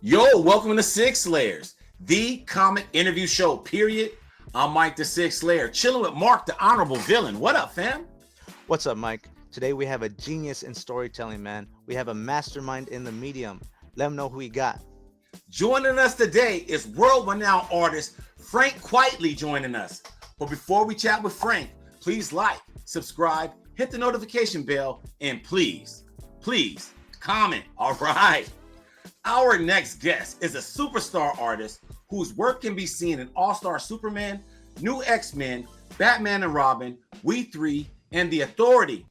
Yo, welcome to Sig Slayers, the comic interview show, period. I'm Mike the Sig Slayer, chilling with Mark the Honorable Villain. What up, fam? What's up, Mike? Today we have a genius in storytelling, man. We have a mastermind in the medium. Let them know who we got. Joining us today is world-renowned artist Frank Quitely joining us. But before we chat with Frank, please like, subscribe, hit the notification bell, and please comment. All right. Our next guest is a superstar artist whose work can be seen in All-Star Superman, New X-Men, Batman and Robin, We Three, and The Authority.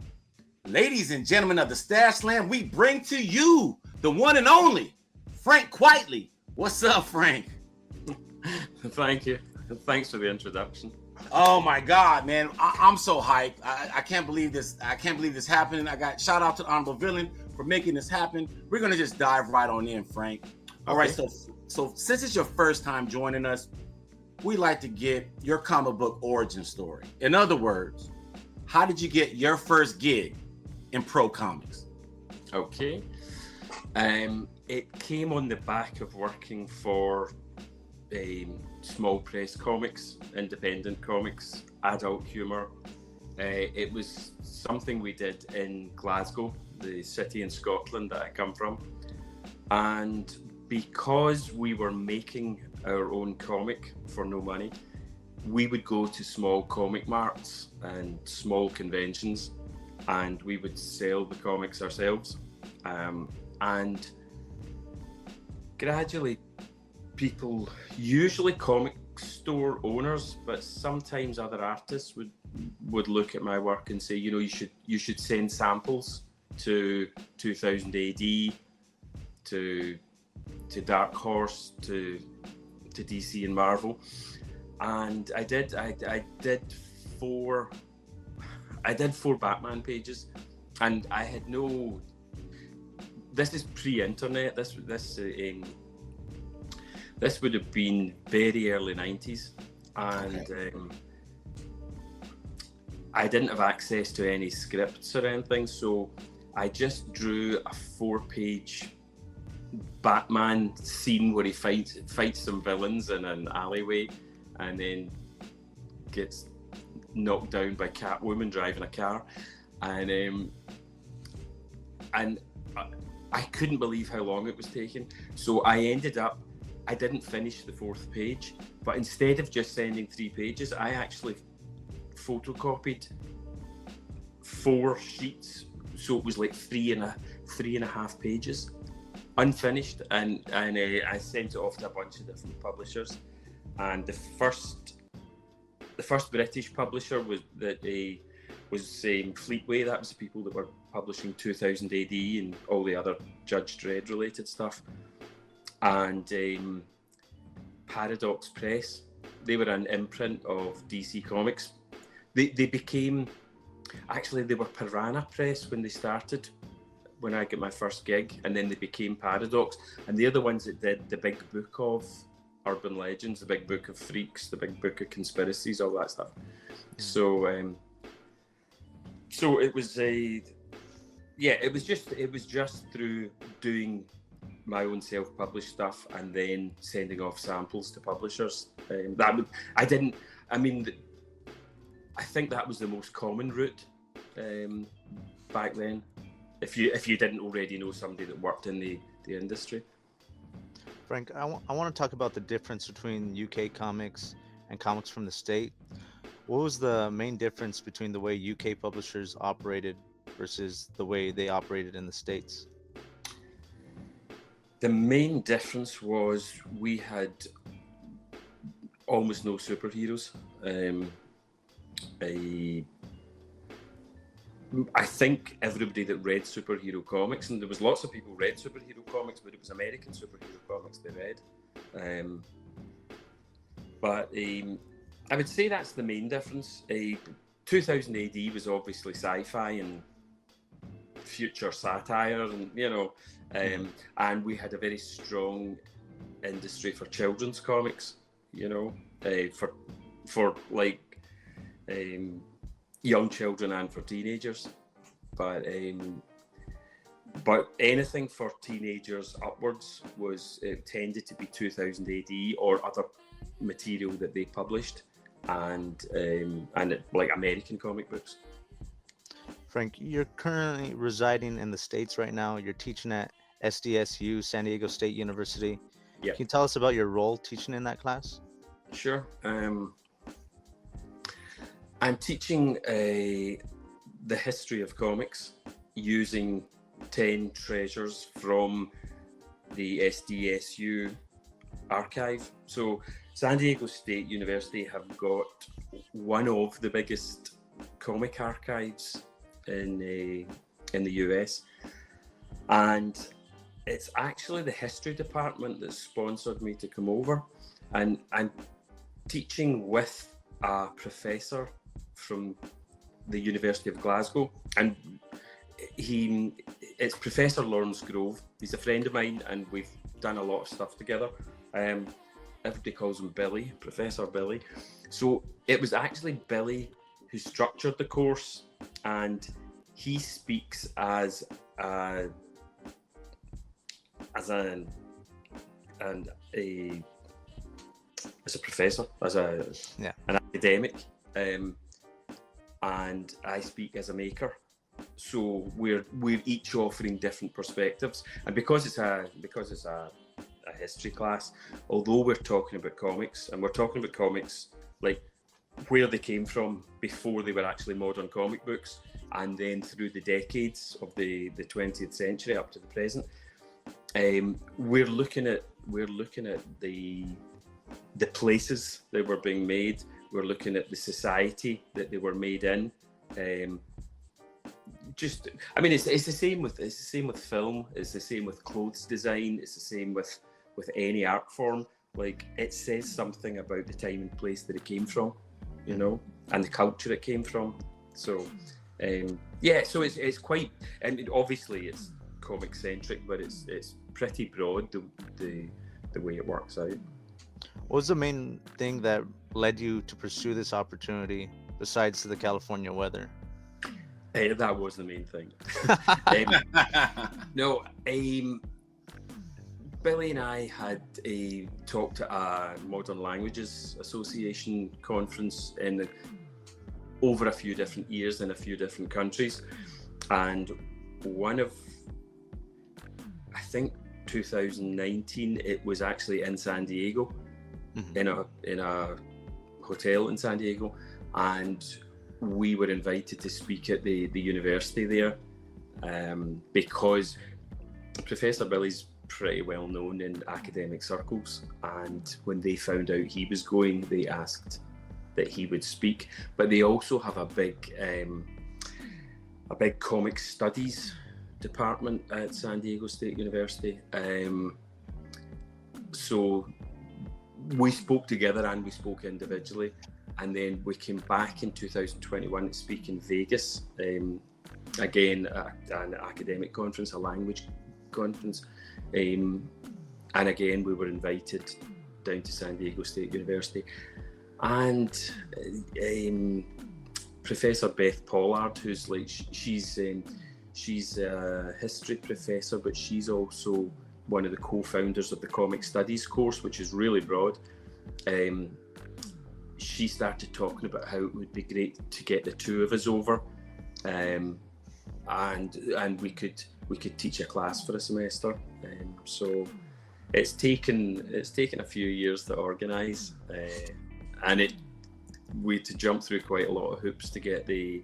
Ladies and gentlemen of the Stash Land, we bring to you the one and only Frank Quitely. What's up, Frank? Thank you. Thanks for the introduction. Oh my God, man! I'm so hyped. I can't believe this. I can't believe this happened. I got shout out to the Honorable Villain for making this happen. We're gonna just dive right on in, Frank. All right. So since it's your first time joining us, we like to get your comic book origin story. In other words, how did you get your first gig in pro comics? Okay. It came on the back of working for small press comics, independent comics, adult humor. It was something we did in Glasgow, the city in Scotland that I come from. And because we were making our own comic for no money, we would go to small comic marts and small conventions, and we would sell the comics ourselves. And gradually people, usually comic store owners, but sometimes other artists would look at my work and say, you know, you should send samples to 2000 AD, to Dark Horse, to DC and Marvel. And I did four Batman pages, and I had no. This is pre-internet. This would have been very early 90s, and okay. I didn't have access to any scripts or anything, so I just drew a 4-page Batman scene where he fights some villains in an alleyway, and then gets knocked down by Catwoman driving a car, and I couldn't believe how long it was taking. So I didn't finish the 4th page, but instead of just sending 3 pages, I actually photocopied 4 sheets. So it was like 3.5 pages, unfinished, and I sent it off to a bunch of different publishers. And the first British publisher was Fleetway. That was the people that were publishing 2000 AD and all the other Judge Dredd related stuff. And Paradox Press, they were an imprint of DC Comics. They became, actually they were Piranha Press when they started, when I got my first gig, and then they became Paradox, and they're the ones that did the big book of urban legends, the big book of freaks, the big book of conspiracies, all that stuff. So it was it was just through doing my own self-published stuff and then sending off samples to publishers. I think that was the most common route back then, if you didn't already know somebody that worked in the industry. Frank, I want to talk about the difference between UK comics and comics from the state. What was the main difference between the way UK publishers operated versus the way they operated in the States? The main difference was we had almost no superheroes. I think everybody that read superhero comics, and there was lots of people who read superhero comics, but it was American superhero comics they read. But I would say that's the main difference. 2000 AD was obviously sci-fi and future satire, and and we had a very strong industry for children's comics, for young children and for teenagers. But But anything for teenagers upwards was tended to be 2000 AD or other material that they published, and like American comic books. Frank, you're currently residing in the States right now. You're teaching at SDSU, San Diego State University. Yeah. Can you tell us about your role teaching in that class? Sure. I'm teaching the history of comics using 10 treasures from the SDSU archive. So San Diego State University have got one of the biggest comic archives in the US, and it's actually the history department that sponsored me to come over, and I'm teaching with a professor from the University of Glasgow, and it's Professor Lawrence Grove. He's a friend of mine, and we've done a lot of stuff together. Everybody calls him Billy, Professor Billy. So it was actually Billy who structured the course, and he speaks as a professor, as an academic, and I speak as a maker. So we're each offering different perspectives, and because it's a history class, although we're talking about comics, and we're talking about comics like where they came from before they were actually modern comic books, and then through the decades of the 20th century up to the present, we're looking at the places that were being made. We're looking at the society that they were made in. It's the same with film. It's the same with clothes design. It's the same with any art form. Like, it says something about the time and place that it came from, you know, and the culture it came from. So, so it's quite, and obviously it's comic centric, but it's pretty broad the way it works out. What was the main thing that led you to pursue this opportunity besides the California weather? That was the main thing. Billy and I had a talk to a Modern Languages Association conference over a few different years in a few different countries, and I think 2019, it was actually in San Diego, in a hotel in San Diego, and we were invited to speak at the university there, because Professor Billy's pretty well known in academic circles, and when they found out he was going, they asked that he would speak. But they also have a big comic studies department at San Diego State University, so we spoke together and we spoke individually, and then we came back in 2021 to speak in Vegas, again an academic conference, a language conference, and again we were invited down to San Diego State University, and Professor Beth Pollard, who's like, she's a history professor, but she's also one of the co-founders of the Comic Studies course, which is really broad. She started talking about how it would be great to get the two of us over, and we could teach a class for a semester. So it's taken a few years to organise, and we had to jump through quite a lot of hoops to get the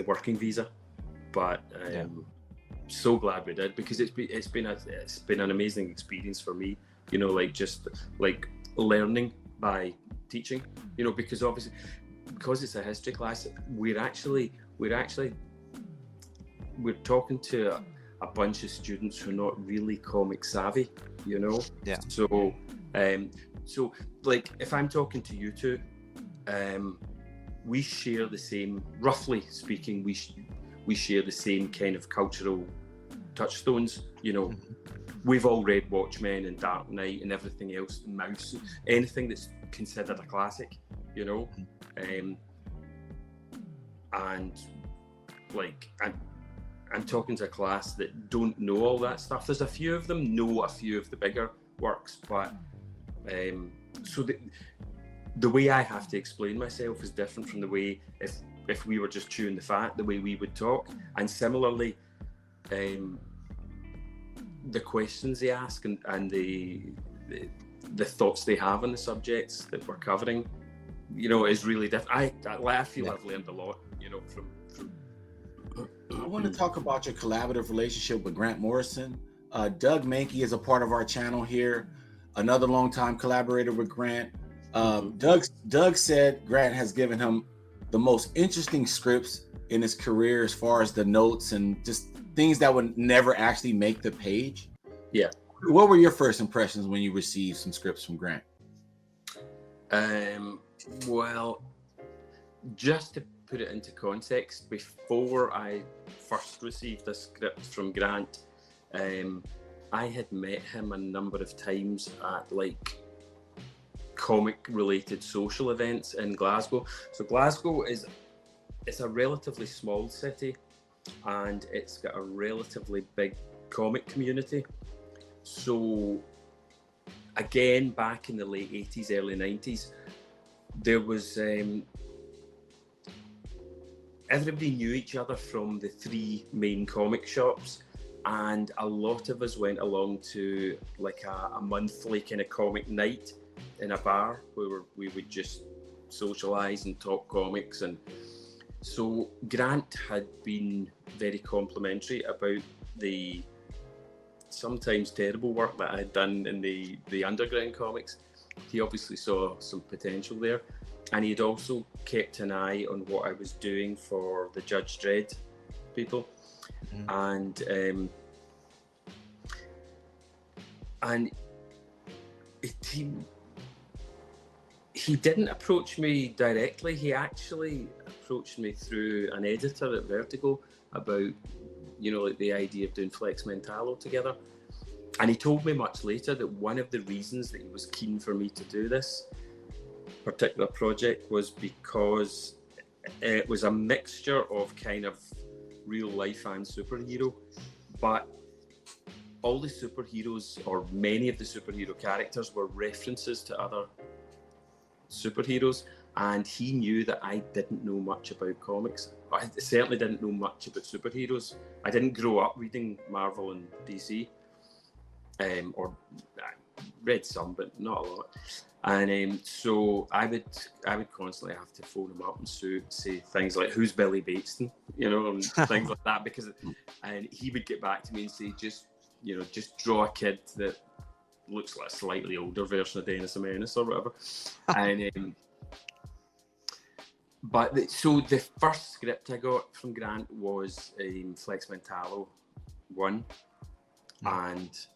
working visa, but so glad we did, because it's been an amazing experience for me, you know, like just like learning by teaching, you know, because obviously because it's a history class, we're talking to a bunch of students who are not really comic savvy, you know. Yeah. So like if I'm talking to you two, we share the same, roughly speaking, we share the same kind of cultural touchstones, you know. We've all read Watchmen and Dark Knight and everything else, Mouse, anything that's considered a classic, you know. And I'm talking to a class that don't know all that stuff. There's a few of them know a few of the bigger works, but so the way I have to explain myself is different from the way if we were just chewing the fat, the way we would talk. And similarly, the questions they ask and the thoughts they have on the subjects that we're covering, is really different. I feel I've learned a lot, from. I want to talk about your collaborative relationship with Grant Morrison. Doug Mankey is a part of our channel here, another longtime collaborator with Grant. Doug said Grant has given him the most interesting scripts in his career as far as the notes and just things that would never actually make the page. Yeah. What were your first impressions when you received some scripts from Grant? Well, just to put it into context, before I first received a script from Grant, I had met him a number of times at comic related social events in Glasgow. So Glasgow is a relatively small city, and it's got a relatively big comic community. So again, back in the late 80s, early 90s, there was everybody knew each other from the three main comic shops, and a lot of us went along to a monthly kind of comic night in a bar where we would just socialize and talk comics. And so Grant had been very complimentary about the sometimes terrible work that I had done in the underground comics. He obviously saw some potential there, and he'd also kept an eye on what I was doing for the Judge Dredd people. Mm-hmm. And he didn't approach me directly. He actually approached me through an editor at Vertigo about the idea of doing Flex Mentallo together. And he told me much later that one of the reasons that he was keen for me to do this particular project was because it was a mixture of kind of real life and superhero, but all the superheroes, or many of the superhero characters, were references to other superheroes, and he knew that I didn't know much about comics. I certainly didn't know much about superheroes. I didn't grow up reading Marvel and DC, or I read some, but not a lot. And so I would constantly have to phone him up and say things like, "Who's Billy Bateston?" And things like that, and he would get back to me and say, just draw a kid that looks like a slightly older version of Dennis the Menace or whatever. And so the first script I got from Grant was Flex Mentallo 1, and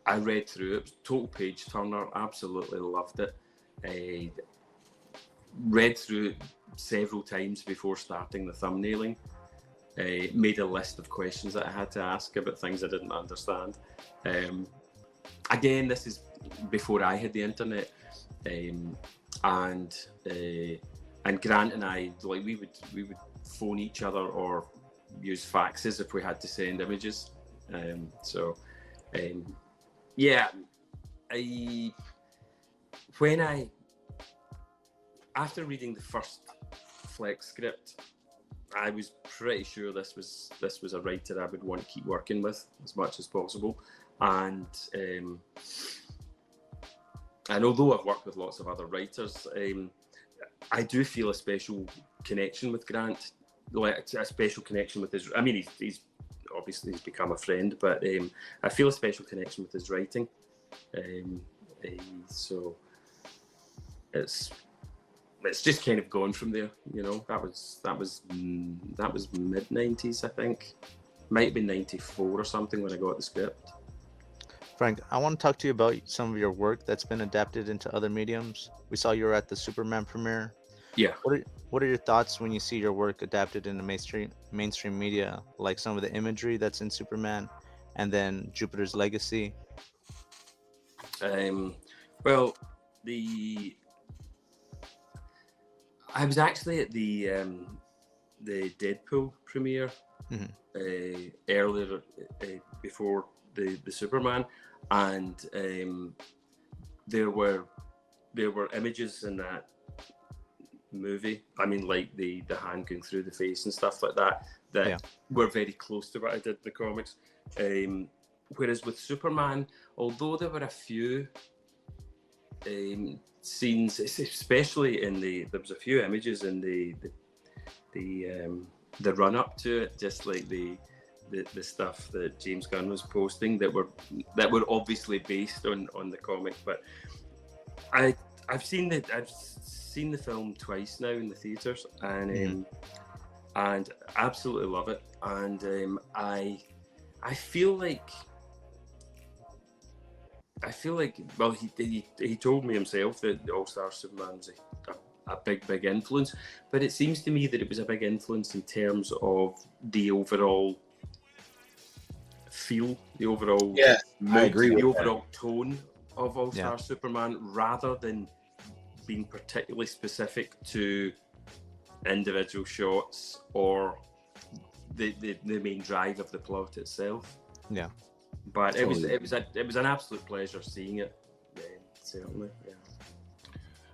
I read through it. Total page turner, absolutely loved it. Read through it several times before starting the thumbnailing. Made a list of questions that I had to ask about things I didn't understand. Again, this is before I had the internet, and Grant and I, we would phone each other or use faxes if we had to send images. After reading the first Flex script, I was pretty sure this was a writer I would want to keep working with as much as possible. And although I've worked with lots of other writers, I do feel a special connection with Grant, a special connection with his. I mean, he's obviously become a friend, but I feel a special connection with his writing. So it's just kind of gone from there, That was mid 90s, I think. Might have been 94 or something when I got the script. Frank, I want to talk to you about some of your work that's been adapted into other mediums. We saw you were at the Superman premiere. Yeah. What are your thoughts when you see your work adapted into mainstream media, like some of the imagery that's in Superman, and then Jupiter's Legacy? Well, I was actually at the the Deadpool premiere earlier before the Superman, and there were images in that movie. I mean, like the hand going through the face and stuff like that were very close to what I did in the comics. Whereas with Superman, although there were a few scenes, especially there was a few images in the run up to it, just like the stuff that James Gunn was posting that were obviously based on the comic. But I've seen the film twice now in the theaters, and absolutely love it. And I feel like well, he told me himself that the All-Star Superman's a big influence, but it seems to me that it was a big influence in terms of the overall feel, the overall mood, I agree with the overall tone of All-Star Superman, rather than being particularly specific to individual shots or the main drive of the plot itself. Yeah. But it was an absolute pleasure seeing it. Certainly. Yeah.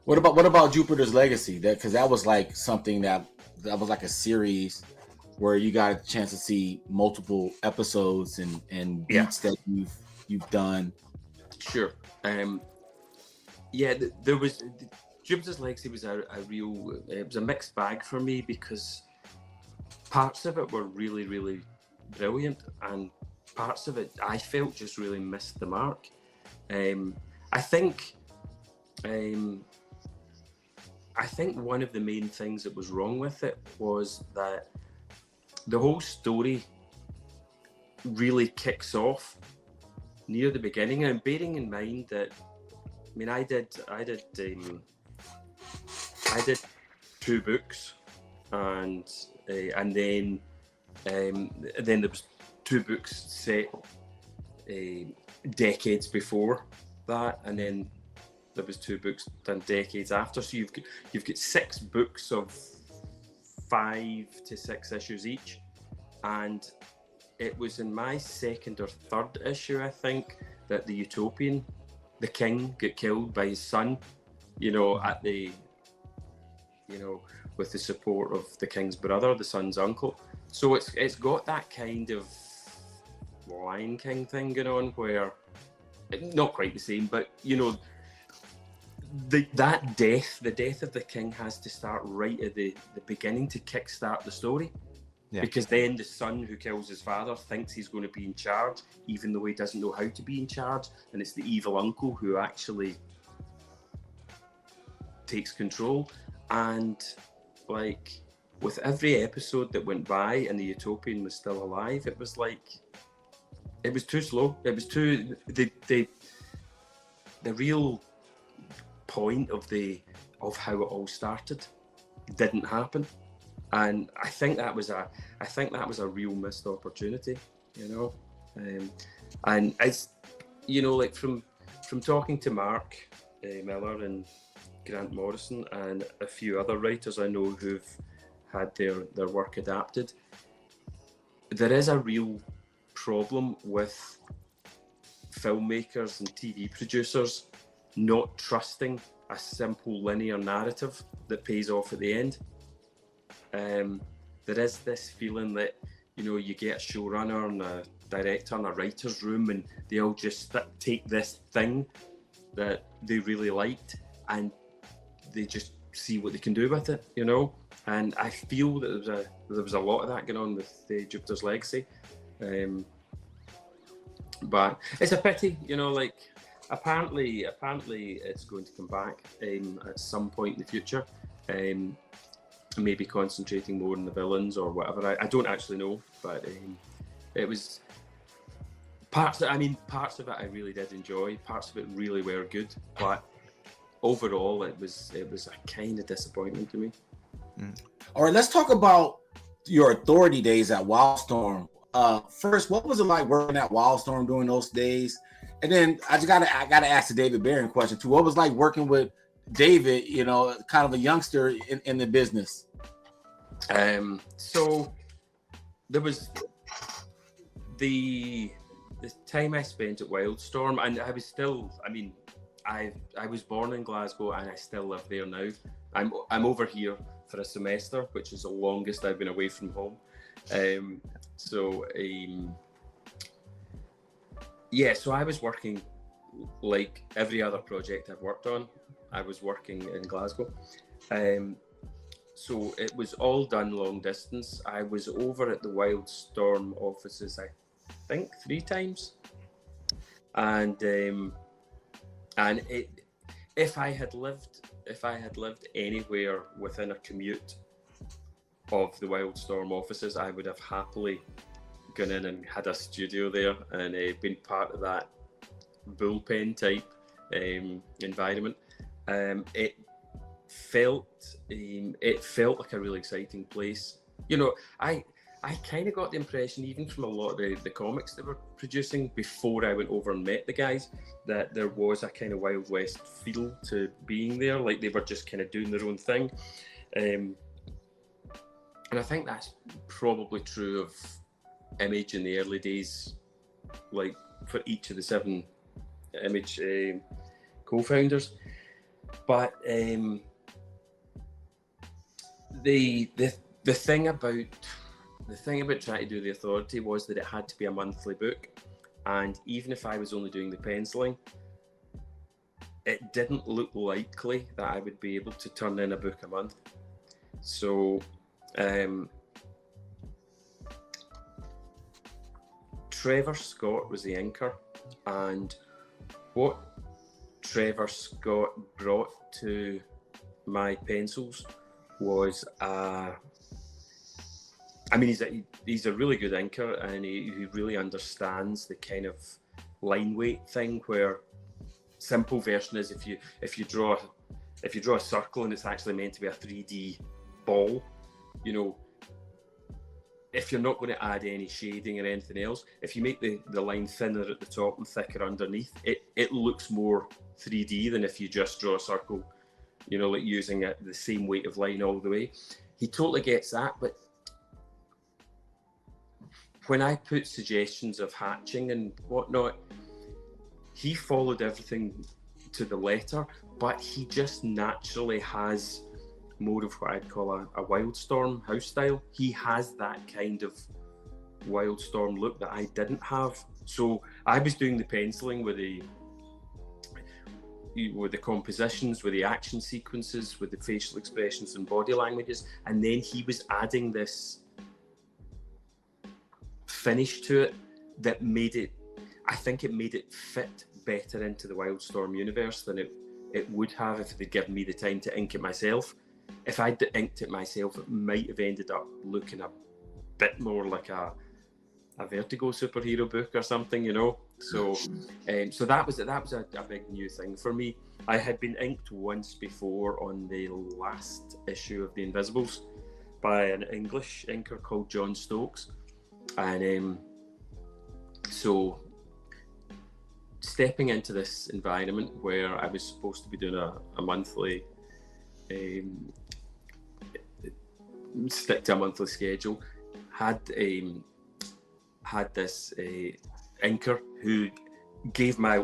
What about Jupiter's Legacy? Because that was like something that was like a series where you got a chance to see multiple episodes and beats that you've done. Sure. There was Jupiter's Legacy was a mixed bag for me, because parts of it were really, really brilliant, and parts of it I felt just really missed the mark. I think one of the main things that was wrong with it was that the whole story really kicks off near the beginning, and bearing in mind that, I mean, I did 2 books, and then there was 2 books set decades before that, and then there was 2 books done decades after. So you've got 6 books of 5 to 6 issues each, and it was in my 2nd or 3rd issue, I think, that the Utopian, the king, got killed by his son. With the support of the king's brother, the son's uncle. So it's got that kind of Lion King thing going on, where not quite the same, but the death of the king has to start right at the beginning to kickstart the story. Yeah. Because then the son who kills his father thinks he's going to be in charge, even though he doesn't know how to be in charge, and it's the evil uncle who actually takes control. And like, with every episode that went by and the Utopian was still alive, it was too slow. It was too the real point of how it all started didn't happen, and I think that was a real missed opportunity, and it's like from talking to Mark Miller and Grant Morrison and a few other writers I know who've had their work adapted, there is a real problem with filmmakers and TV producers not trusting a simple linear narrative that pays off at the end. There is this feeling that you get a showrunner and a director in a writer's room, and they all just take this thing that they really liked and they just see what they can do with it, And I feel that there was a lot of that going on with Jupiter's Legacy. But it's a pity, apparently it's going to come back at some point in the future, maybe concentrating more on the villains or whatever. I don't actually know, but it was parts of it I really did enjoy. Parts of it really were good, but overall it was a kind of disappointment to me. All right, let's talk about your authority days at Wildstorm. First, what was it like working at Wildstorm during those days? And then I gotta ask the David Barron question too. What was it like working with David, kind of a youngster in the business? So there was the time I spent at Wildstorm, and I was still, I mean, I was born in Glasgow and I still live there now. I'm over here for a semester, which is the longest I've been away from home. So I was working like every other project I've worked on. I was working in Glasgow. So it was all done long distance. I was over at the Wildstorm offices, I think 3 times. And if I had lived anywhere within a commute of the Wildstorm offices, I would have happily gone in and had a studio there and been part of that bullpen type environment. It felt like a really exciting place. You know, I kind of got the impression, even from a lot of the comics they were producing before I went over and met the guys, that there was a kind of Wild West feel to being there, like they were just kind of doing their own thing. And I think that's probably true of Image in the early days, like for each of the 7 Image co-founders. But the thing about trying to do The Authority was that it had to be a monthly book, and even if I was only doing the penciling, it didn't look likely that I would be able to turn in a book a month. So Trevor Scott was the inker, and what Trevor Scott brought to my pencils was he's a really good inker, and he really understands the kind of line weight thing, where simple version is if you draw a circle and it's actually meant to be a 3D ball, you know, if you're not going to add any shading or anything else, if you make the line thinner at the top and thicker underneath, it looks more 3D than if you just draw a circle, you know, like using the same weight of line all the way. He totally gets that, but when I put suggestions of hatching and whatnot, he followed everything to the letter, but he just naturally has more of what I'd call a Wildstorm house style. He has that kind of Wildstorm look that I didn't have. So I was doing the penciling with the compositions, with the action sequences, with the facial expressions and body languages, and then he was adding this finish to it that made it fit better into the Wildstorm universe than it would have if they'd given me the time to ink it myself. If I'd inked it myself, it might have ended up looking a bit more like a Vertigo superhero book or something, you know. So that was a big new thing for me. I had been inked once before on the last issue of The Invisibles by an English inker called John Stokes, and so stepping into this environment where I was supposed to be doing a monthly stick to a monthly schedule, had this inker who gave my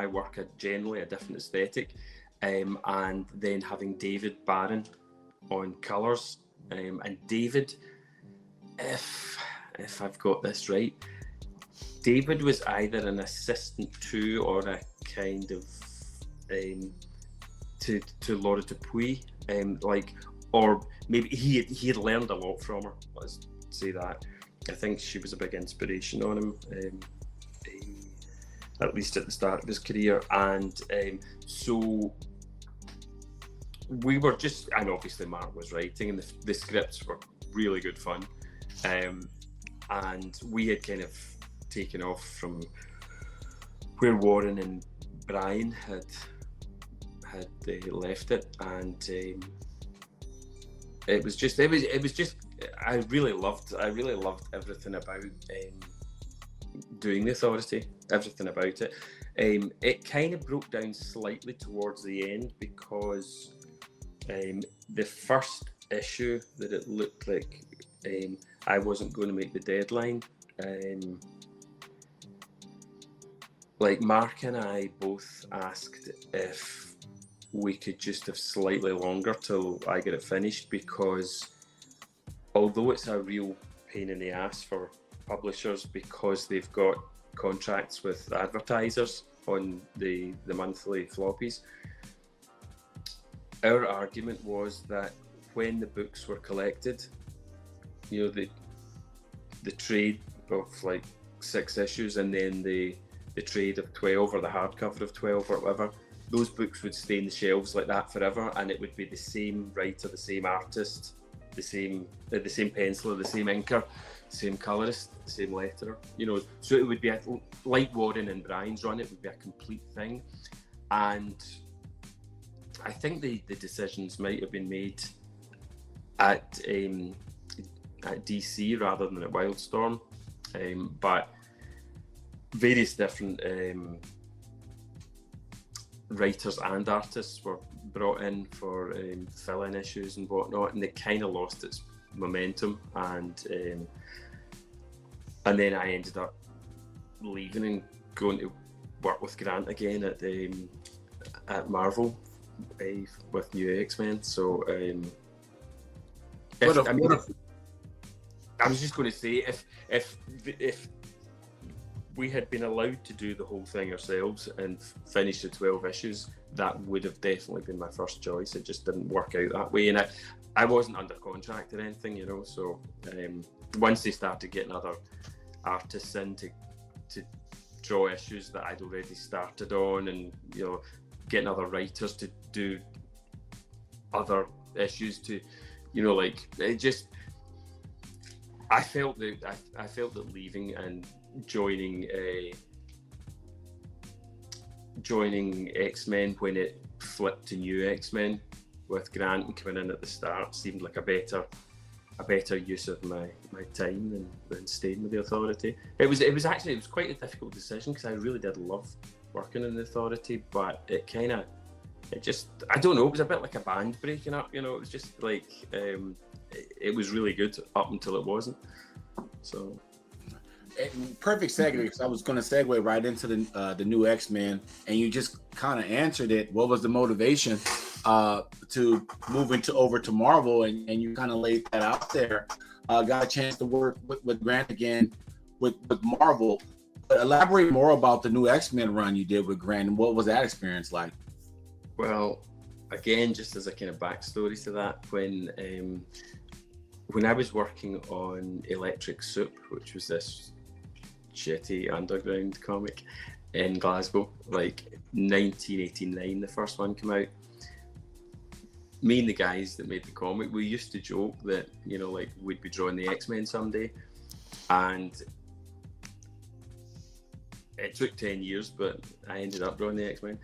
work generally a different aesthetic, and then having David Barron on colours, and David, if I've got this right, David was either an assistant to or a kind of to Laura Dupuis, or maybe he had learned a lot from her. Let's say that. I think she was a big inspiration on him, at least at the start of his career. And so we were just, and obviously Mark was writing, and the scripts were really good fun. And we had kind of taken off from where Warren and Brian had left it, and it was just I really loved everything about doing The Authority, everything about it. It kind of broke down slightly towards the end, because the first issue that it looked like I wasn't going to make the deadline. Like Mark and I both asked if we could just have slightly longer till I get it finished, because although it's a real pain in the ass for publishers because they've got contracts with advertisers on the monthly floppies, our argument was that when the books were collected, you know, the trade of like 6 issues and then the trade of 12 or the hardcover of 12 or whatever, those books would stay in the shelves like that forever, and it would be the same writer, the same artist, the same penciler, the same inker, same colorist, the same letterer, you know. So it would be like Warren and Brian's run, it would be a complete thing. And I think the decisions might have been made at DC rather than at Wildstorm, but various different writers and artists were brought in for fill-in issues and whatnot, and it kind of lost its momentum, and then I ended up leaving and going to work with Grant again at Marvel with New X-Men. So I was just going to say, if we had been allowed to do the whole thing ourselves and finish the 12 issues, that would have definitely been my first choice. It just didn't work out that way, and I wasn't under contract or anything, you know. So once they started getting other artists in to draw issues that I'd already started on, and you know, getting other writers to do other issues, to, you know, like, it just, I felt that leaving and joining X-Men when it flipped to New X-Men with Grant and coming in at the start seemed like a better use of my time than staying with the Authority. It was quite a difficult decision because I really did love working in the Authority, but I don't know, it was a bit like a band breaking up, you know. It was just like it was really good up until it wasn't. So perfect segue, because I was going to segue right into the new X-Men, and you just kind of answered it. What was the motivation to move over to Marvel, and you kind of laid that out there. Got a chance to work with Grant again with Marvel. But elaborate more about the new X-Men run you did with Grant, and what was that experience like? Well, again, just as a kind of backstory to that, when I was working on Electric Soup, which was this shitty underground comic in Glasgow, like 1989, the first one came out. Me and the guys that made the comic, we used to joke that, you know, like, we'd be drawing the X-Men someday, and it took 10 years, but I ended up drawing the X-Men.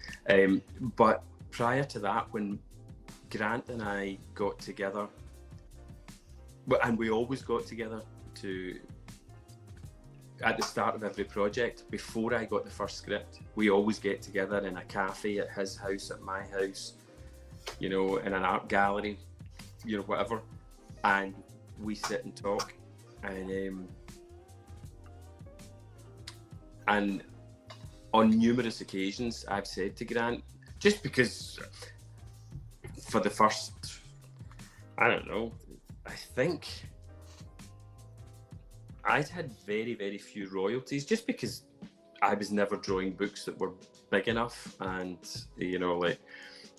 But prior to that, when Grant and I got together, and we always got together at the start of every project, before I got the first script, we always get together in a cafe, at his house, at my house, you know, in an art gallery, you know, whatever, and we sit and talk, and on numerous occasions I've said to Grant, just because for the first, I don't know, I think I'd had very, very few royalties, just because I was never drawing books that were big enough, and, you know, like,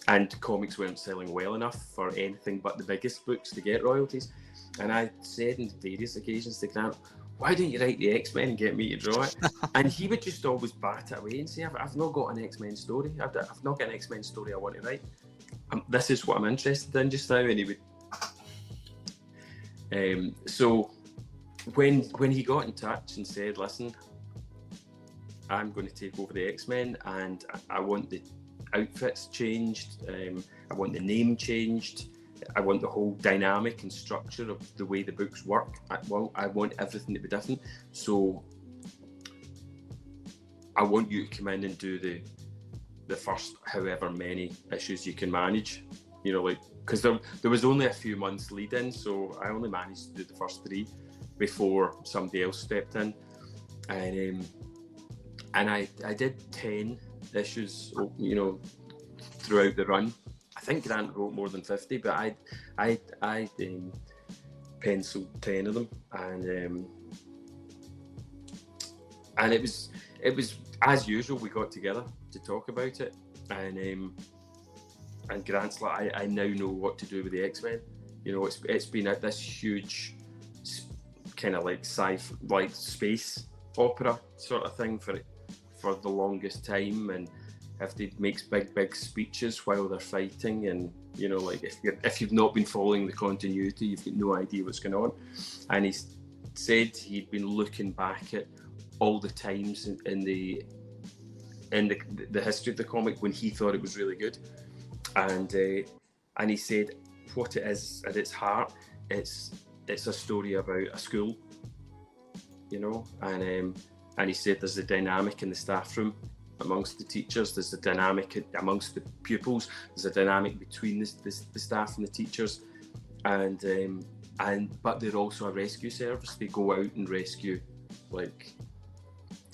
and comics weren't selling well enough for anything but the biggest books to get royalties. And I said on various occasions to Grant, why don't you write the X-Men and get me to draw it? And he would just always bat it away and say, I've not got an X-Men story. I've not got an X-Men story I want to write. This is what I'm interested in just now. And he would... So when he got in touch and said, listen, I'm going to take over the X-Men, and I want the outfits changed, I want the name changed, I want the whole dynamic and structure of the way the books work. I want everything to be different. So I want you to come in and do the first however many issues you can manage. you know, like, because there was only a few months lead in, so I only managed to do the first 3 before somebody else stepped in, and I did 10 issues, you know, throughout the run. I think Grant wrote more than 50, but I penciled 10 of them, and it was as usual. We got together to talk about it, and Grant's like, I now know what to do with the X-Men. You know, it's been this huge kind of like like space opera sort of thing for the longest time, and everybody makes big speeches while they're fighting, and you know, like if you've not been following the continuity, you've got no idea what's going on. And he said he'd been looking back at all the times in the history of the comic when he thought it was really good, and he said what it is at its heart, it's a story about a school, you know, and he said there's a dynamic in the staff room amongst the teachers, there's a dynamic amongst the pupils, there's a dynamic between the staff and the teachers, but they're also a rescue service. They go out and rescue like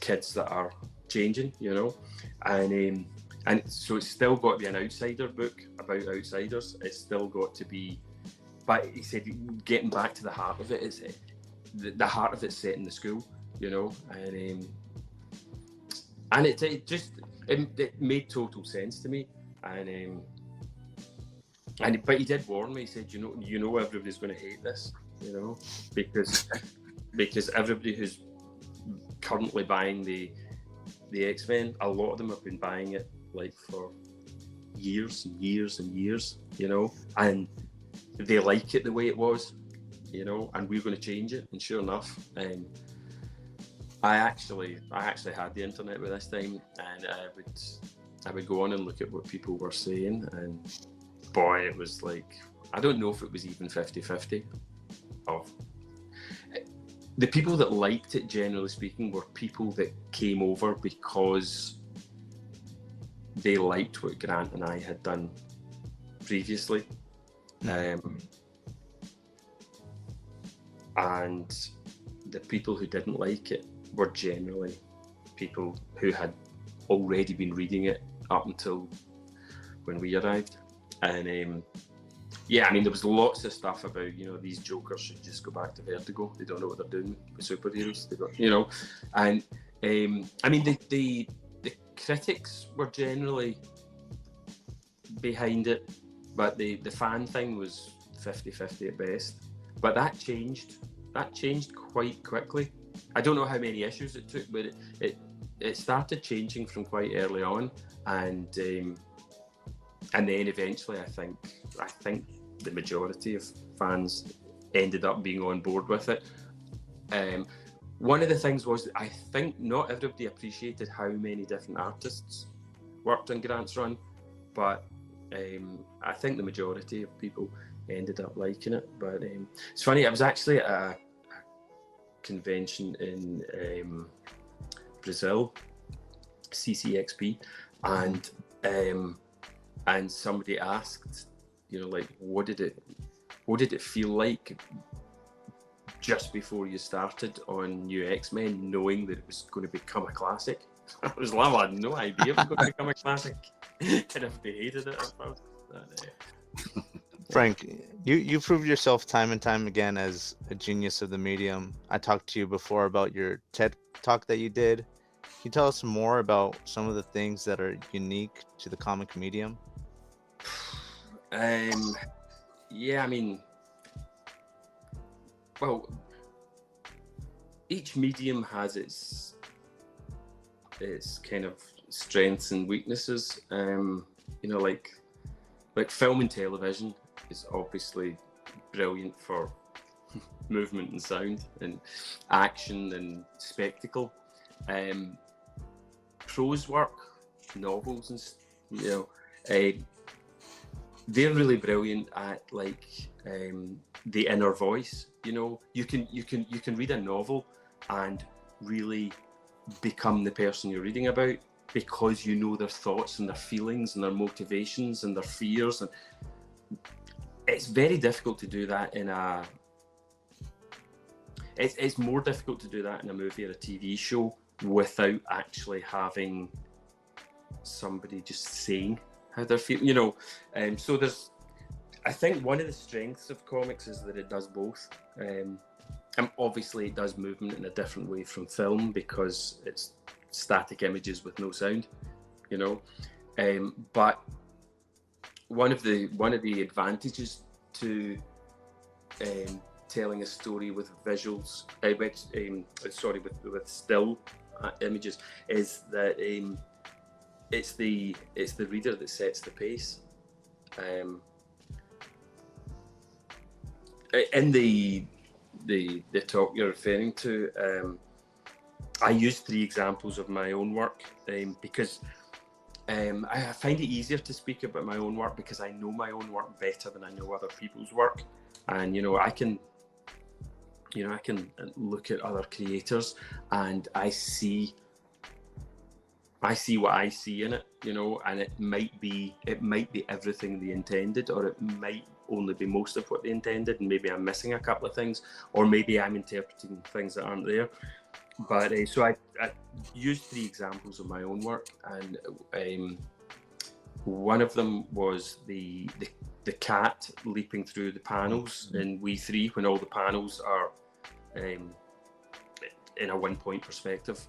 kids that are changing, you know, and so it's still got to be an outsider book about outsiders. It's still got to be, but he said getting back to the heart of it is the heart of it's set in the school, you know, and it made total sense to me, but he did warn me. He said, you know, everybody's going to hate this, you know, because everybody who's currently buying the X-Men, a lot of them have been buying it like for years and years and years, you know, and they like it the way it was, you know, and we're going to change it. And sure enough, I actually had the internet by this time, and I would go on and look at what people were saying, and boy, it was like, I don't know if it was even 50-50 of the people that liked it, generally speaking, were people that came over because they liked what Grant and I had done previously. And the people who didn't like it were generally people who had already been reading it up until when we arrived. And yeah, I mean, there was lots of stuff about, you know, these jokers should just go back to Vertigo. They don't know what they're doing with superheroes. They don't, you know, and I mean, the critics were generally behind it, but the fan thing was 50-50 at best. But that changed quite quickly. I don't know how many issues it took, but it started changing from quite early on, and then eventually, I think the majority of fans ended up being on board with it. One of the things was that I think not everybody appreciated how many different artists worked on Grant's run, but I think the majority of people ended up liking it. But it's funny, I was actually at a convention in Brazil, CCXP, and somebody asked, you know, like, what did it feel like just before you started on New X-Men, knowing that it was going to become a classic? I was like, I had no idea it was going to become a classic, and everybody hated it. Frank, you proved yourself time and time again as a genius of the medium. I talked to you before about your TED talk that you did. Can you tell us more about some of the things that are unique to the comic medium? Yeah, I mean, well, each medium has its kind of strengths and weaknesses. You know, like film and television is obviously brilliant for movement and sound and action and spectacle. Prose work, novels, and you know, they're really brilliant at like the inner voice. You know, you can read a novel and really become the person you're reading about, because you know their thoughts and their feelings and their motivations and their fears, it's very difficult to do that in a. It's more difficult to do that in a movie or a TV show without actually having somebody just saying how they're feeling, you know. So I think one of the strengths of comics is that it does both. And obviously it does movement in a different way from film because it's static images with no sound, you know. But one of the advantages to telling a story with visuals, with still images, is that it's the reader that sets the pace. In the talk you're referring to, I use 3 examples of my own work because I find it easier to speak about my own work because I know my own work better than I know other people's work, and I can look at other creators and I see what I see in it, and it might be everything they intended, or it might only be most of what they intended, and maybe I'm missing a couple of things, or maybe I'm interpreting things that aren't there. But so I used 3 examples of my own work, and one of them was the cat leaping through the panels in We 3 when all the panels are in a 1-point perspective,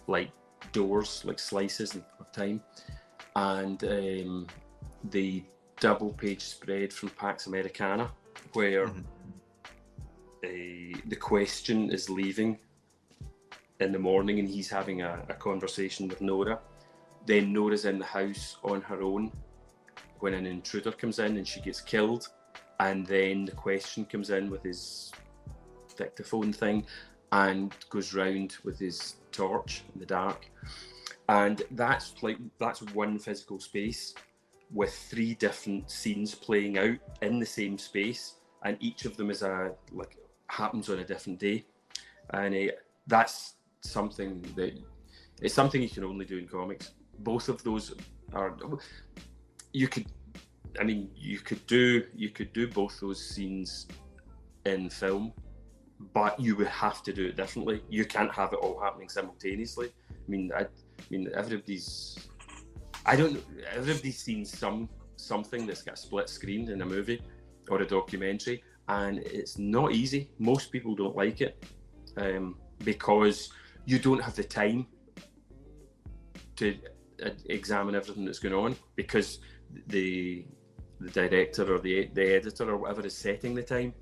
like doors, like slices of time, and the double page spread from Pax Americana where the Question is leaving in the morning and he's having a conversation with Nora. Then Nora's in the house on her own when an intruder comes in and she gets killed, and then the Question comes in with his dictaphone thing and goes round with his torch in the dark, and that's one physical space with 3 different scenes playing out in the same space, and each of them is happens on a different day, and that's something you can only do in comics. Both of those are you could do both those scenes in film, but you would have to do it differently. You can't have it all happening simultaneously. Everybody's seen something that's got a split screen in a movie or a documentary, and it's not easy. Most people don't like it because you don't have the time to examine everything that's going on, because the director or the editor or whatever is setting the time.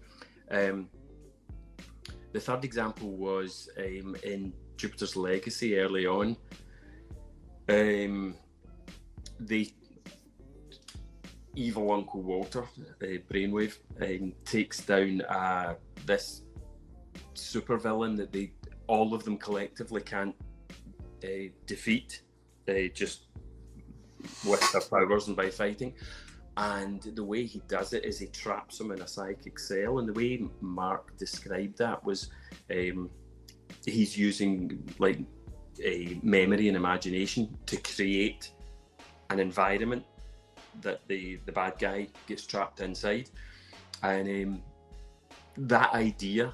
The third example was in Jupiter's Legacy early on. The evil Uncle Walter, Brainwave, takes down this supervillain that all of them collectively can't defeat, just with their powers and by fighting. And the way he does it is he traps him in a psychic cell, and the way Mark described that was he's using a memory and imagination to create an environment that the bad guy gets trapped inside. And that idea,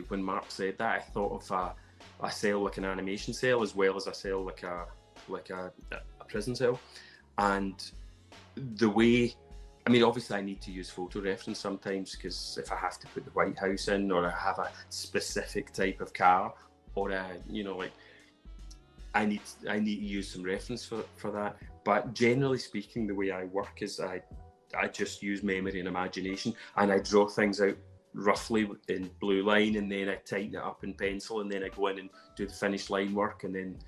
when Mark said that, I thought of a cell like an animation cell, as well as a cell like a prison cell. And the way, obviously I need to use photo reference sometimes, because if I have to put the White House in, or I have a specific type of car, or I need to use some reference for that. But generally speaking, the way I work is I just use memory and imagination, and I draw things out roughly in blue line, and then I tighten it up in pencil, and then I go in and do the finished line work, and then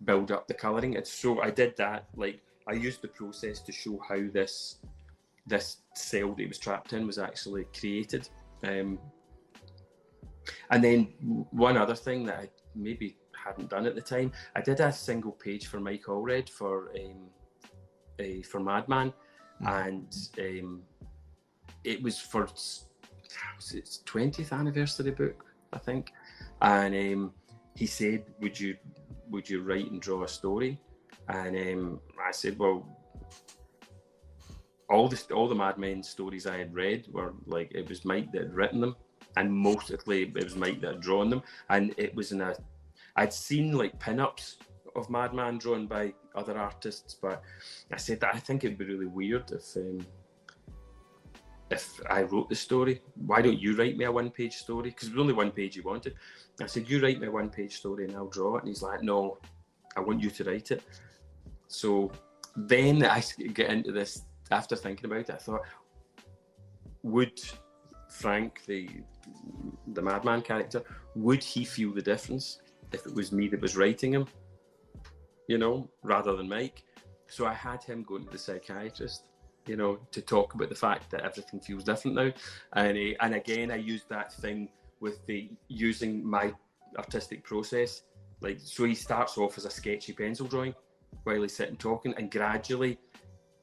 build up the colouring. So I did that, I used the process to show how this cell that he was trapped in was actually created. And then one other thing that I maybe hadn't done at the time, I did a single page for Mike Allred for Madman, and it was for its 20th anniversary book, I think. And he said, "Would you write and draw a story?" And I said, "Well, all the Mad Men stories I had read were like, it was Mike that had written them, and mostly it was Mike that had drawn them, and it was I'd seen like pin-ups of Madman drawn by other artists, but I said that I think it'd be really weird if I wrote the story. Why don't you write me a one-page story? Because it was only one page he wanted. I said, you write me a one-page story and I'll draw it. And he's like, no, I want you to write it. So then I get into this, after thinking about it, I thought, would Frank, the Madman character, would he feel the difference if it was me that was writing him, you know, rather than Mike? So I had him go to the psychiatrist, you know, to talk about the fact that everything feels different now. And again, I used that thing with using my artistic process. Like, so he starts off as a sketchy pencil drawing while he's sitting talking, and gradually,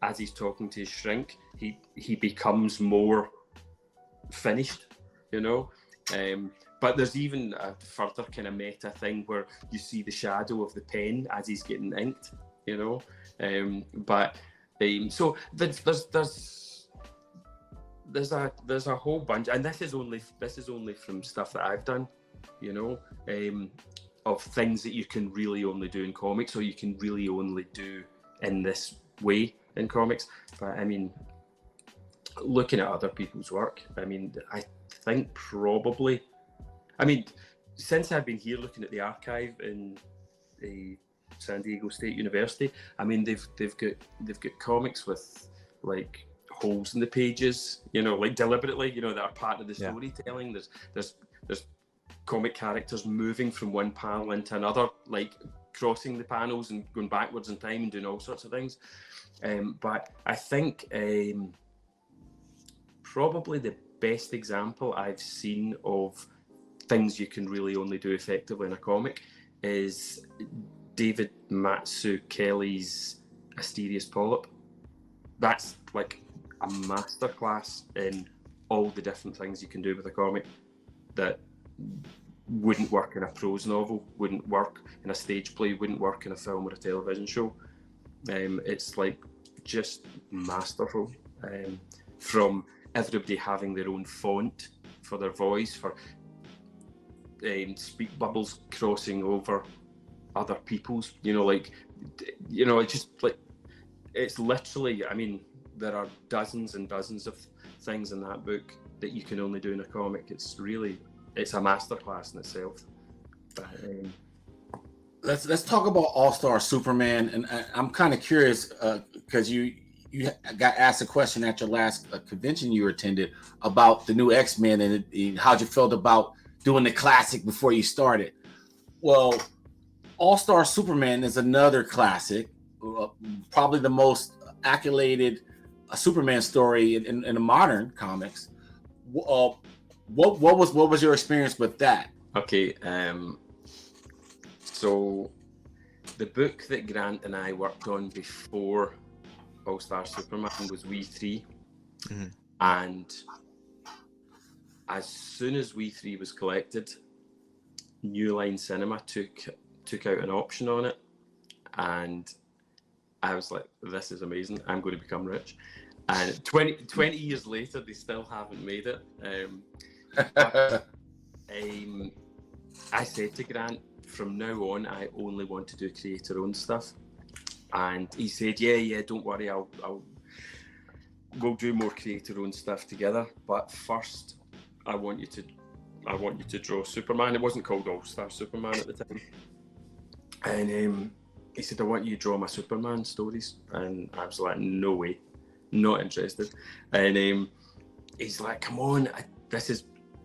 as he's talking to his shrink, he becomes more finished, you know. But there's even a further kind of meta thing where you see the shadow of the pen as he's getting inked, you know. So there's a whole bunch, and this is only from stuff that I've done, you know, of things that you can really only do in comics, or you can really only do in this way in comics. But I mean, looking at other people's work, I mean, I think probably, I mean, since I've been here looking at the archive in the San Diego State University, I mean, they've got comics with like holes in the pages, you know, like deliberately, you know, that are part of the storytelling. There's comic characters moving from one panel into another, like crossing the panels and going backwards in time and doing all sorts of things. But I think probably the best example I've seen of things you can really only do effectively in a comic is David Mazzucchelli's Asterius Polyp. That's like a masterclass in all the different things you can do with a comic that wouldn't work in a prose novel, wouldn't work in a stage play, wouldn't work in a film or a television show. It's like just masterful. From everybody having their own font for their voice, for speak bubbles crossing over other people's, you know, like, you know, it's just like, it's literally, I mean, there are dozens and dozens of things in that book that you can only do in a comic. It's a masterclass in itself. But, let's talk about All-Star Superman, and I'm kind of curious because you got asked a question at your last convention you attended about the new X-Men and how you felt about doing the classic before you started. Well, All-Star Superman is another classic, probably the most accoladed Superman story in the modern comics. What was your experience with that? Okay, so the book that Grant and I worked on before All-Star Superman was We 3, and as soon as We 3 was collected, New Line Cinema took out an option on it, and I was like, this is amazing, I'm going to become rich. And 20 years later, they still haven't made it. I said to Grant, from now on, I only want to do creator-owned stuff. And he said, yeah, don't worry, we'll do more creator-owned stuff together. But first, I want you to draw Superman. It wasn't called All-Star Superman at the time. And he said, I want you to draw my Superman stories. And I was like, no way, not interested. And he's like, come on,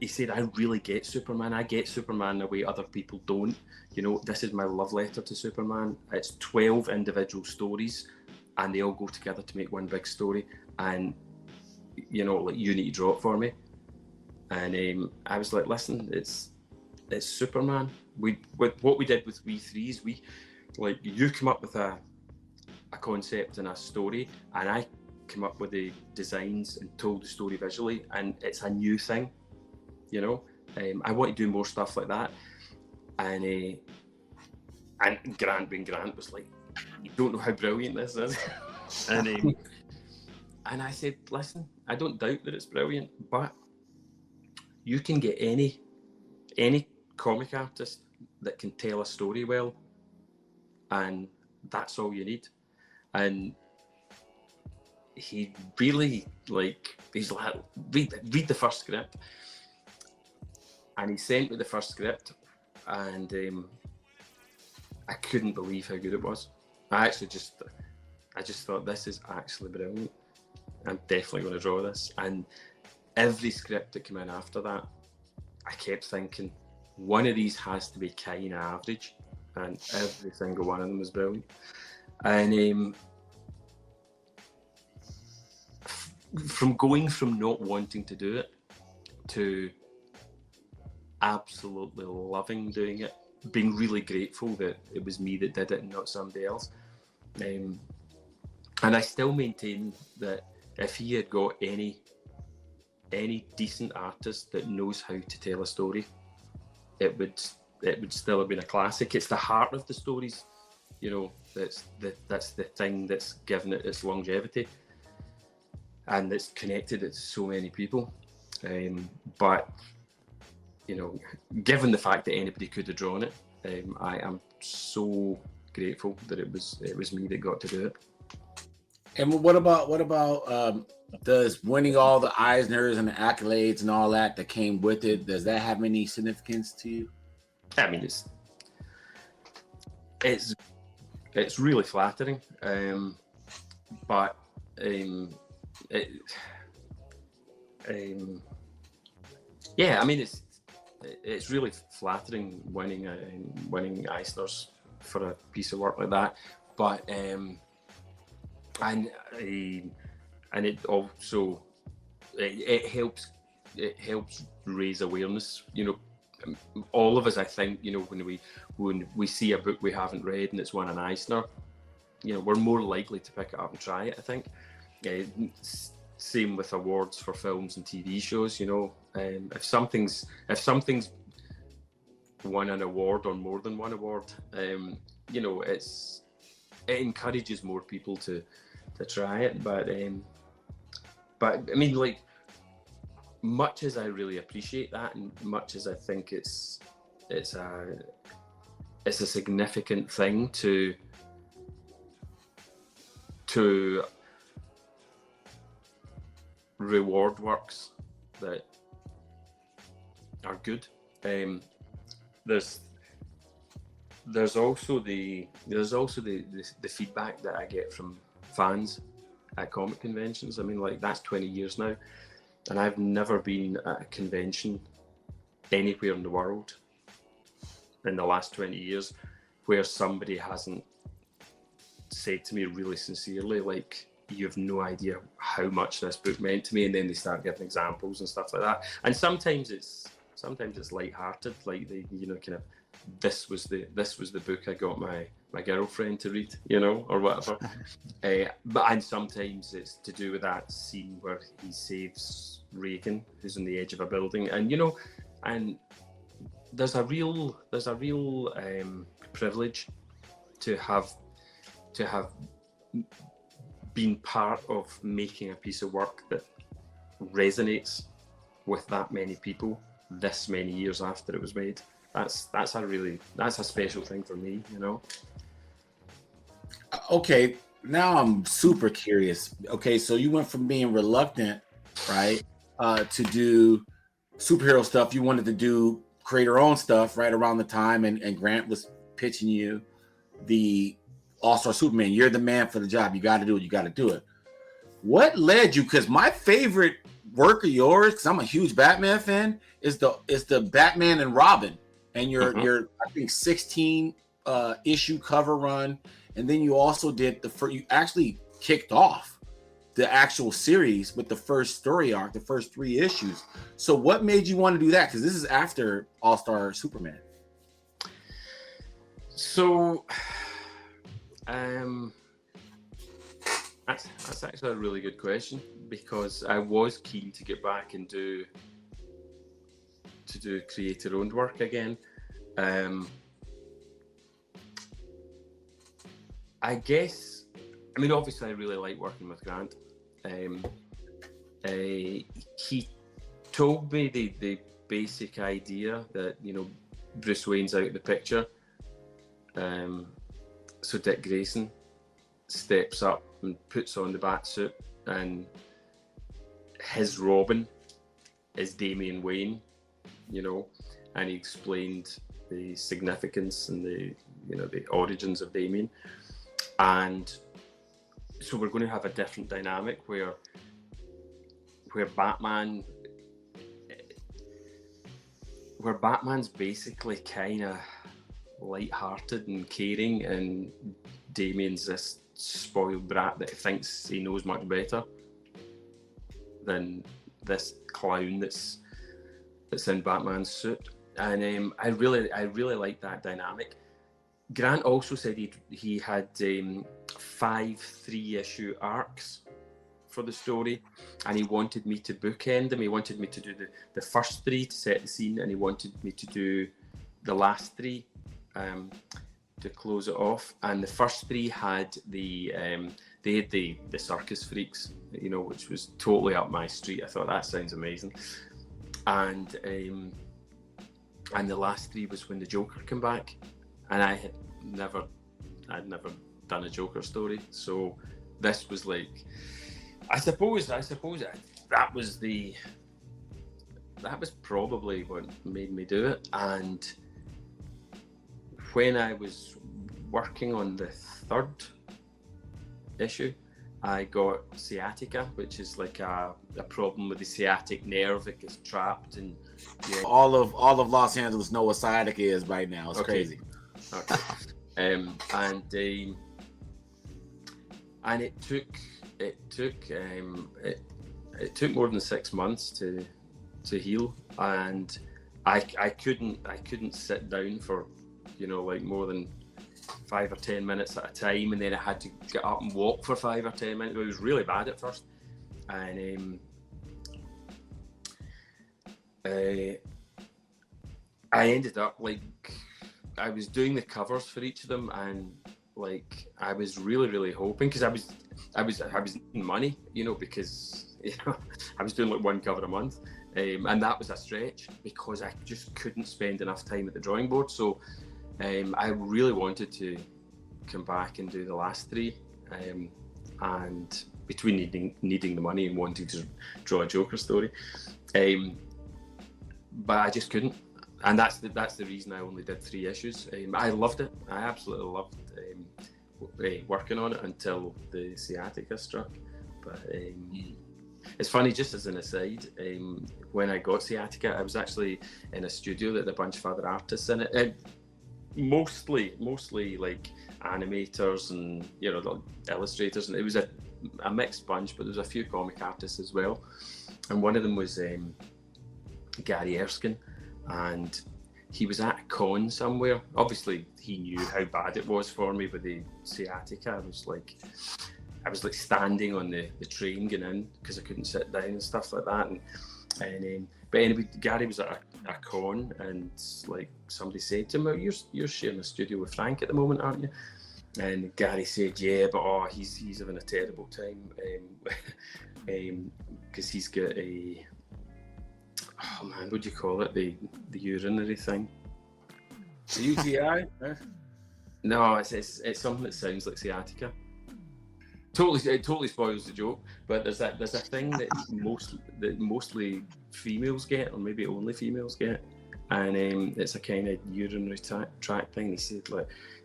he said, I really get Superman. I get Superman the way other people don't. You know, this is my love letter to Superman. It's 12 individual stories, and they all go together to make one big story. And, you know, like, you need to draw it for me. And I was like, listen, it's Superman. What we did with We 3 is you come up with a concept and a story, and I come up with the designs and told the story visually, and it's a new thing. You know, I want to do more stuff like that. And Grant being Grant was like, you don't know how brilliant this is. And And I said, listen, I don't doubt that it's brilliant, but you can get any comic artist that can tell a story well, and that's all you need. And he really, like, he's like, read the first script. And he sent me the first script, and I couldn't believe how good it was. I just thought, this is actually brilliant. I'm definitely going to draw this. And every script that came in after that, I kept thinking, one of these has to be kind of average, and every single one of them was brilliant. And from going from not wanting to do it to absolutely loving doing it, being really grateful that it was me that did it and not somebody else. And I still maintain that if he had got any decent artist that knows how to tell a story, it would still have been a classic. It's the heart of the stories, you know, that's the thing that's given it its longevity, and it's connected it to so many people. But you know, given the fact that anybody could have drawn it, I am so grateful that it was me that got to do it. And what about does winning all the Eisners and the accolades and all that came with it, does that have any significance to you? I mean, it's really flattering, but yeah, I mean, it's really flattering winning Eisners for a piece of work like that, but and it also it helps raise awareness. You know, all of us, I think, you know, when we see a book we haven't read and it's won an Eisner, you know, we're more likely to pick it up and try it, I think. Same with awards for films and TV shows. You know, if something's won an award or more than one award, you know, it encourages more people to try it. But I mean, like, much as I really appreciate that, and much as I think it's a significant thing to reward works that are good. There's also the feedback that I get from fans at comic conventions. I mean, like, that's 20 years now, and I've never been at a convention anywhere in the world in the last 20 years where somebody hasn't said to me really sincerely, like, you have no idea how much this book meant to me, and then they start giving examples and stuff like that. And sometimes it's light-hearted, like, they, you know, kind of, this was the book I got my girlfriend to read, you know, or whatever. And sometimes it's to do with that scene where he saves Reagan, who's on the edge of a building, and, you know, and there's a real privilege to have been part of making a piece of work that resonates with that many people this many years after it was made. That's a special thing for me, you know. Okay, now I'm super curious. Okay, so you went from being reluctant, right, to do superhero stuff. You wanted to create your own stuff right around the time, and Grant was pitching you the All-Star Superman. You're the man for the job. You got to do it. You got to do it. What led you? Because my favorite work of yours, because I'm a huge Batman fan, is the Batman and Robin, and your I think 16 issue cover run, and then you also did you actually kicked off the actual series with the first story arc, the first 3 issues. So what made you want to do that? Because this is after All-Star Superman. So that's actually a really good question, because I was keen to get back and do creator owned work again. I guess, I mean, obviously I really like working with Grant, He told me the basic idea that, you know, Bruce Wayne's out of the picture. So Dick Grayson steps up and puts on the bat suit, and his Robin is Damian Wayne, you know, and he explained the significance and the origins of Damian. And so we're going to have a different dynamic where Batman's basically kind of light-hearted and caring, and Damien's this spoiled brat that thinks he knows much better than this clown that's in Batman's suit. And I really like that dynamic. Grant also said he had 5 3-issue arcs for the story, and he wanted me to bookend them. He wanted me to do the first 3 to set the scene, and he wanted me to do the last 3 to close it off. And the first 3 had the circus freaks, you know, which was totally up my street. I thought that sounds amazing. And the last 3 was when the Joker came back, and I'd never done a Joker story, so this was like, I suppose that was probably what made me do it. And when I was working on the 3rd issue, I got sciatica, which is like a problem with the sciatic nerve. It gets trapped, and all of Los Angeles know what sciatica is right now. It's crazy. Okay. And it took more than 6 months to heal, and I couldn't sit down for, you know, like more than 5 or 10 minutes at a time, and then I had to get up and walk for 5 or 10 minutes. It was really bad at first, and I ended up, like, I was doing the covers for each of them, and like I was really hoping, because I was needing money, you know, because, you know, I was doing like 1 cover a month, and that was a stretch because I just couldn't spend enough time at the drawing board. So I really wanted to come back and do the last 3, and between needing the money and wanting to draw a Joker story, but I just couldn't. And that's the reason I only did 3 issues. I loved it. I absolutely loved working on it until the sciatica struck. But it's funny, just as an aside, when I got sciatica, I was actually in a studio that had a bunch of other artists in it. Mostly like animators and, you know, illustrators, and it was a mixed bunch, but there was a few comic artists as well. And one of them was Gary Erskine. And he was at a con somewhere. Obviously, he knew how bad it was for me with the sciatica. I was like standing on the train getting in because I couldn't sit down and stuff like that. And but anyway, Gary was at a con, and like somebody said to him, "Oh, you're sharing a studio with Frank at the moment, aren't you?" And Gary said, "Yeah, but he's having a terrible time because he's got a." Oh man, what do you call it? The urinary thing. The UTI? No, it's something that sounds like sciatica. It totally spoils the joke. But there's a thing that mostly females get, or maybe only females get, and it's a kind of urinary tract thing. He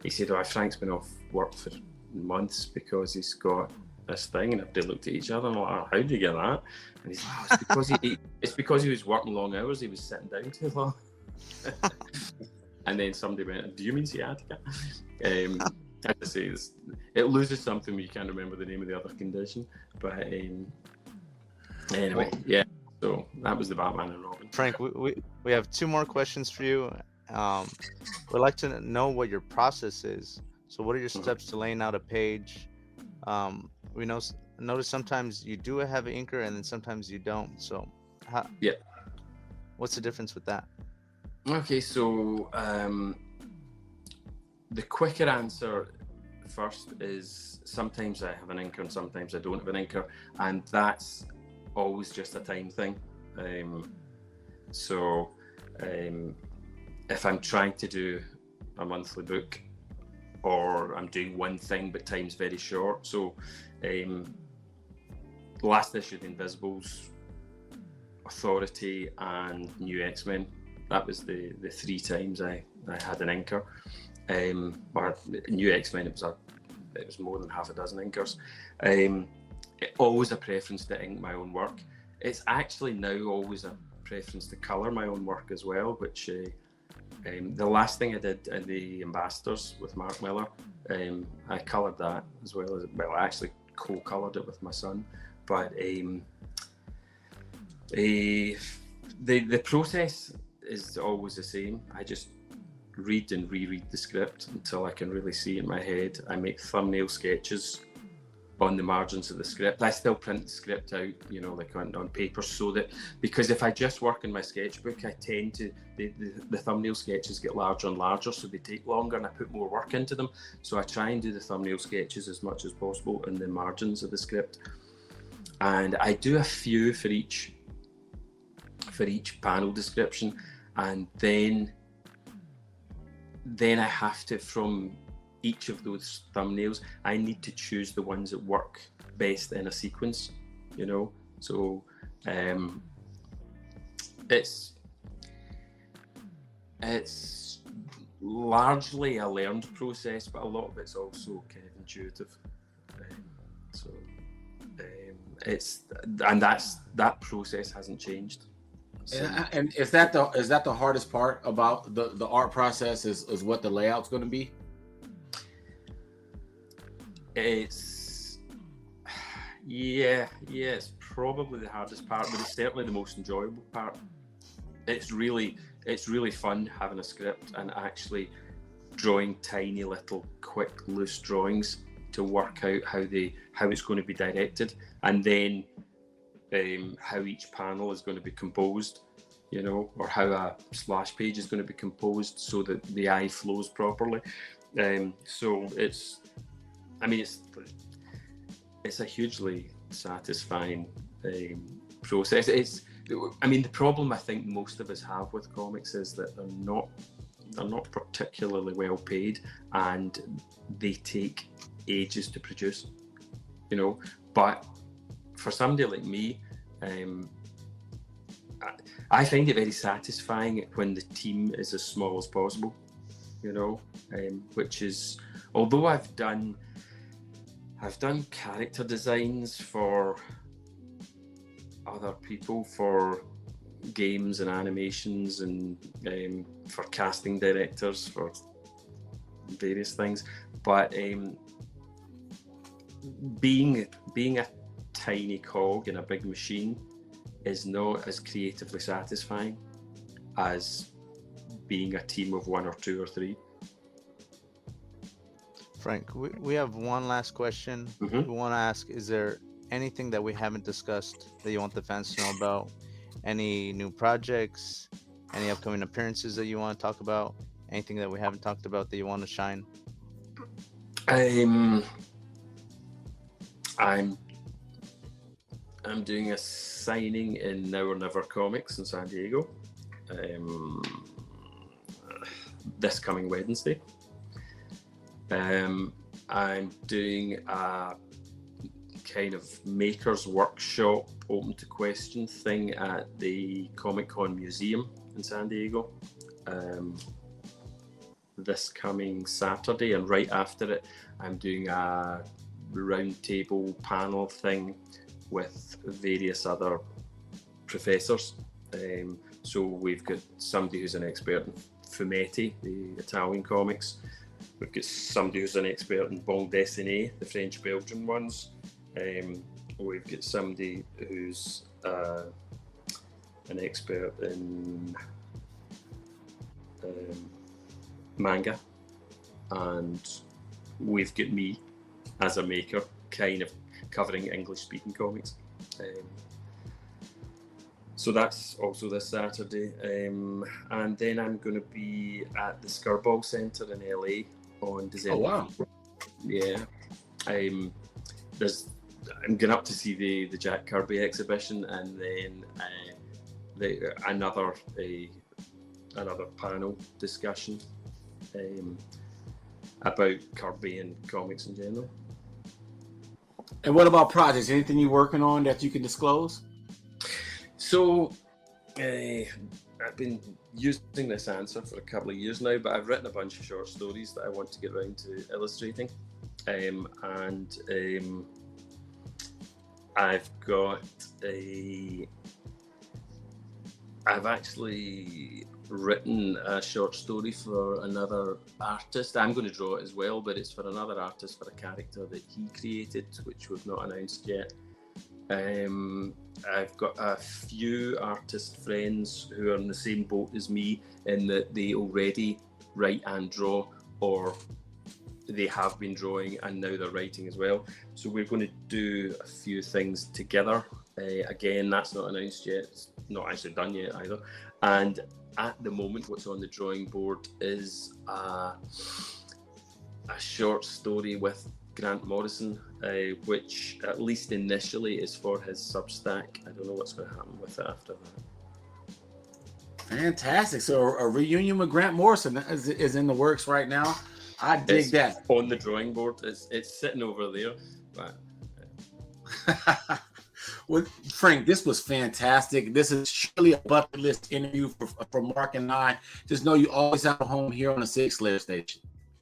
said, "Oh, Frank's been off work for months because he's got this thing," and they looked at each other and like, "Oh, how did you get that?" And he's like, "Oh, it's because he was working long hours. He was sitting down too long." And then somebody went, "Do you mean sciatica?" As I say, it loses something when you can't remember the name of the other condition. But anyway, yeah. So that was the Batman and Robin. Frank, we have 2 more questions for you. We'd like to know what your process is. So what are your steps to laying out a page? We notice sometimes you do have an inker and then sometimes you don't. So what's the difference with that? Okay, so the quicker answer first is sometimes I have an inker and sometimes I don't have an inker, and that's always just a time thing. If I'm trying to do a monthly book, or I'm doing one thing but time's very short, so last issue of the Invisibles, Authority and New X-Men, that was the 3 times I had an inker. Or New X-Men, it was more than half a dozen inkers. Always a preference to ink my own work. It's actually now always a preference to colour my own work as well, which the last thing I did in the Ambassadors with Mark Miller, I coloured that as well as, well, I actually co-coloured it with my son, but the process is always the same. I just read and reread the script until I can really see it in my head. I make thumbnail sketches on the margins of the script. I still print the script out, like on paper, so that, because if I just work in my sketchbook, I tend to, the thumbnail sketches get larger and larger, so they take longer and I put more work into them. So I try and do the thumbnail sketches as much as possible in the margins of the script. And I do a few for each panel description, and then I have to, from each of those thumbnails, I need to choose the ones that work best in a sequence, so it's largely a learned process, but a lot of it's also kind of intuitive. That process hasn't changed. And is that the hardest part about the art process? Is what the layout's going to be? It's probably the hardest part, but it's certainly the most enjoyable part. It's really fun having a script and actually drawing tiny little quick loose drawings to work out how it's going to be directed, and then how each panel is going to be composed, or how a splash page is going to be composed so that the eye flows properly. So it's a hugely satisfying process. The problem I think most of us have with comics is that they're not particularly well paid, and they take ages to produce, but for somebody like me, I find it very satisfying when the team is as small as possible, which is, although I've done character designs for other people, for games and animations, and for casting directors for various things, but being a tiny cog in a big machine is not as creatively satisfying as being a team of 1 or 2 or 3. Frank, we have one last question. We want to ask, is there anything that we haven't discussed that you want the fans to know about? Any new projects, any upcoming appearances that you want to talk about? Anything that we haven't talked about that you want to shine? I'm doing a signing in Now or Never Comics in San Diego this coming Wednesday. I'm doing a kind of maker's workshop, open to question thing at the Comic-Con Museum in San Diego this coming Saturday, and right after it I'm doing a round table panel thing with various other professors. So we've got somebody who's an expert in fumetti, the Italian comics. We've got somebody who's an expert in bande dessinée, the French-Belgian ones. We've got somebody who's an expert in manga, and we've got me as a maker, kind of covering English-speaking comics. So that's also this Saturday. And then I'm going to be at the Skirball Centre in LA on December. Oh, wow. Yeah. I'm going up to see the Jack Kirby exhibition, and then another panel discussion about Kirby and comics in general. And what about projects? Anything you're working on that you can disclose? So, I've been using this answer for a couple of years now, but I've written a bunch of short stories that I want to get around to illustrating. I've actually written a short story for another artist. I'm going to draw it as well, but it's for another artist for a character that he created, which we've not announced yet. I've got a few artist friends who are in the same boat as me in that they already write and draw, or they have been drawing and now they're writing as well. So we're going to do a few things together. Again, that's not announced yet. It's not actually done yet either. And at the moment, what's on the drawing board is a short story with Grant Morrison, which at least initially is for his Substack. I don't know what's going to happen with it after that. Fantastic. So a reunion with Grant Morrison is in the works right now. I dig that. On the drawing board. It's sitting over there. But... Well, Frank, this was fantastic. This is surely a bucket list interview for Mark and I. Just know you always have a home here on the Sig Slayers station.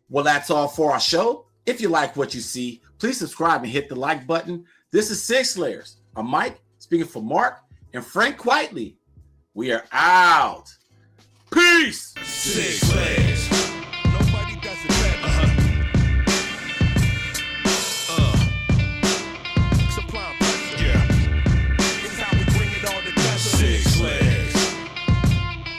Well, that's all for our show. If you like what you see, please subscribe and hit the like button. This is Sig Slayers. I'm Mike, speaking for Mark and Frank Whiteley. We are out. Peace. Sig Slayers.